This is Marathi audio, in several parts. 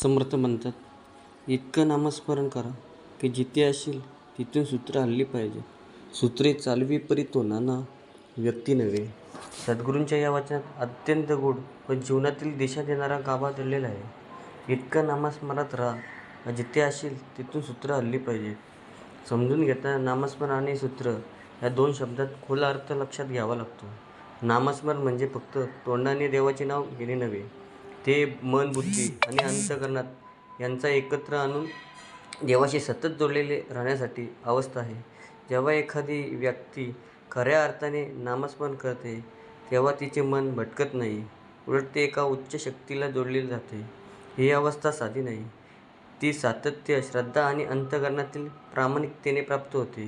समर्थ म्हणतात, इतकं नामस्मरण करा की जिथे असशील तिथून सूत्र हल्ली पाहिजे. सूत्रे चालवी परी तो नाना, व्यक्ती नव्हे. सद्गुरूंच्या या वचनात अत्यंत गूढ पण जीवनातील दिशा देणारा गाभा दडलेला आहे. इतकं नामस्मरणात राहा, जिथे असशील तिथून सूत्र हल्ली पाहिजे. समजून घेताना नामस्मरण आणि सूत्र या दोन शब्दात खोल अर्थ लक्षात घ्यावा लागतो. नामस्मरण म्हणजे फक्त तोंडाने देवाचे नाव घेणे नव्हे. ते मन, बुद्धी आणि अंतःकरणात यांचा एकत्र आणून देवाशी सतत जोडलेले राहण्यासाठी अवस्था आहे. जेव्हा एखादी व्यक्ती खऱ्या अर्थाने नामस्मरण करते तेव्हा तिचे मन भटकत नाही, उलट ते एका उच्च शक्तीला जोडले जाते. ही अवस्था साधी नाही. ती सातत्य, श्रद्धा आणि अंतःकरणातील प्रामाणिकतेने प्राप्त होते.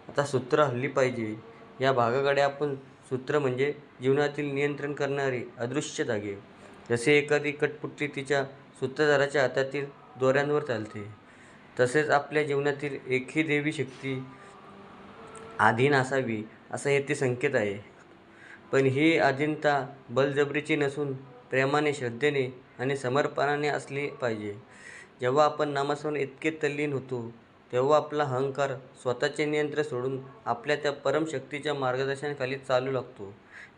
आता सूत्र हल्ली पाहिजे या भागाकडे आपण सूत्र म्हणजे जीवनातील नियंत्रण करणारे अदृश्य धागे. जसे एखादी कठपुतली तिच्या सूत्रधाराच्या हातातील दोऱ्यांवर चालते, तसेच आपल्या जीवनातील एकही देवी शक्ती अधीन असावी असा येथे संकेत आहे. पण ही अधीनता बळजबरीची नसून प्रेमाने, श्रद्धेने आणि समर्पणाने असली पाहिजे. जेव्हा आपण नामस्मरण इतके तल्लीन होतो तेव्हा आपला अहंकार स्वतःचे नियंत्रण सोडून आपल्या त्या परमशक्तीच्या मार्गदर्शनाखाली चालू लागतो.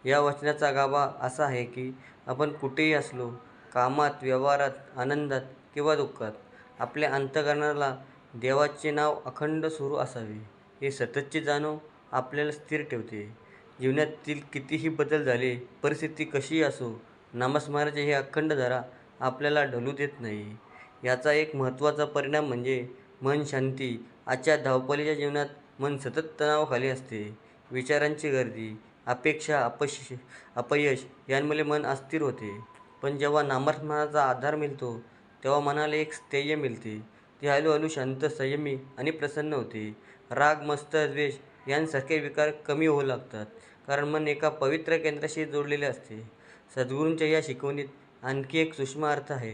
या वचनाचा गाभा असा आहे की आपण कुठेही असलो, कामात, व्यवहारात, आनंदात किंवा दुःखात, आपल्या अंतःकरणाला देवाचे नाव अखंड सुरू असावे. ही सततची जाणीव आपल्याला स्थिर ठेवते. जीवनातील कितीही बदल झाले, परिस्थिती कशीही असो, नामस्मरणाची ही अखंड धारा आपल्याला ढलू देत नाही. याचा एक महत्त्वाचा परिणाम म्हणजे मन शांती. आजच्या धावपळीच्या जीवनात मन सतत तणावाखाली असते. विचारांची गर्दी, अपेक्षा, अपयश यांमुळे मन अस्थिर होते. पण जेव्हा नामस्मरणाचा आधार मिळतो तेव्हा मनाला एक स्थैर्य मिळते. ते हळूहळू शांत, संयमी आणि प्रसन्न होते. राग, मत्सर, द्वेष यांसारखे विकार कमी होऊ लागतात, कारण मन एका पवित्र केंद्राशी जोडलेले असते. सद्गुरूंच्या या शिकवणीत आणखी एक सूक्ष्म अर्थ आहे.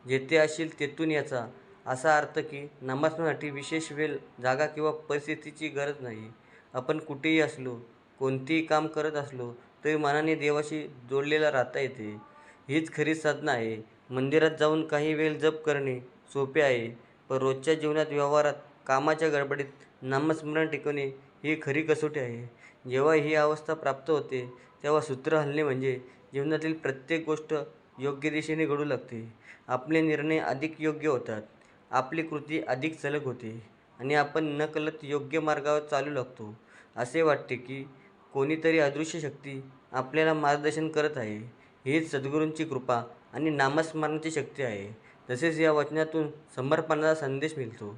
जेथे असशील तेथून याचा असा अर्थ की नामस्मरणासाठी विशेष वेळ, जागा किंवा परिस्थितीची गरज नाही. आपण कुठेही असलो, कोणतेही काम करत असलो तरी मनाने देवाशी जोडलेला राहता येते. हीच खरी साधना आहे. मंदिरात जाऊन काही वेळ जप करणे सोपे आहे, पण रोजच्या जीवनात, व्यवहारात, कामाच्या गडबडीत नामस्मरण टिकवणे ही खरी कसोटी आहे. जेव्हा ही अवस्था प्राप्त होते तेव्हा सूत्र हलणे म्हणजे जीवनातील प्रत्येक गोष्ट योग्य दिशेने घडू लागते. आपले निर्णय अधिक योग्य होतात, आपली कृती अधिक सलग होते आणि आपण नकळत योग्य मार्गावर चालू लागतो. असे वाटते की कोणीतरी अदृश्य शक्ती आपल्याला मार्गदर्शन करत आहे. हीच सद्गुरूंची कृपा आणि नामस्मरणाची शक्ती आहे. तसेच या वचनातून समर्पणाचा संदेश मिळतो.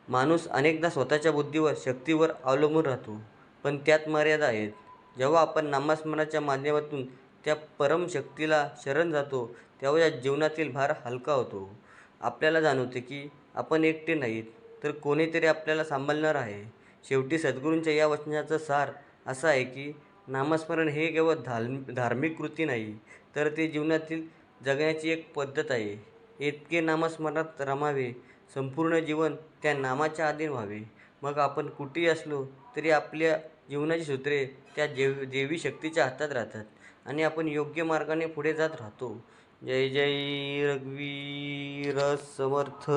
माणूस अनेकदा स्वतःच्या बुद्धीवर, शक्तीवर अवलंबून राहतो, पण त्यात मर्यादा आहेत. जेव्हा आपण नामस्मरणाच्या माध्यमातून त्या परमशक्तीला शरण जातो तेव्हा या जीवनातील भार हलका होतो. आपल्याला जाणवते की आपण एकटे नाहीत, तर कोणीतरी आपल्याला सांभाळणार आहे. शेवटी सद्गुरूंच्या या वचनाचा सार असा आहे की नामस्मरण हे केवळ धार्मिक कृती नाही, तर ते जीवनातील जगण्याची एक पद्धत आहे. इतके नामस्मरणात रमावे, संपूर्ण जीवन त्या नामाच्या अधीन व्हावे. मग आपण कुठेही असलो तरी आपल्या जीवनाची सूत्रे त्या देवी शक्तीच्या हातात राहतात आणि आपण योग्य मार्गाने पुढे जात राहतो. जय जय रघुवीर समर्थ.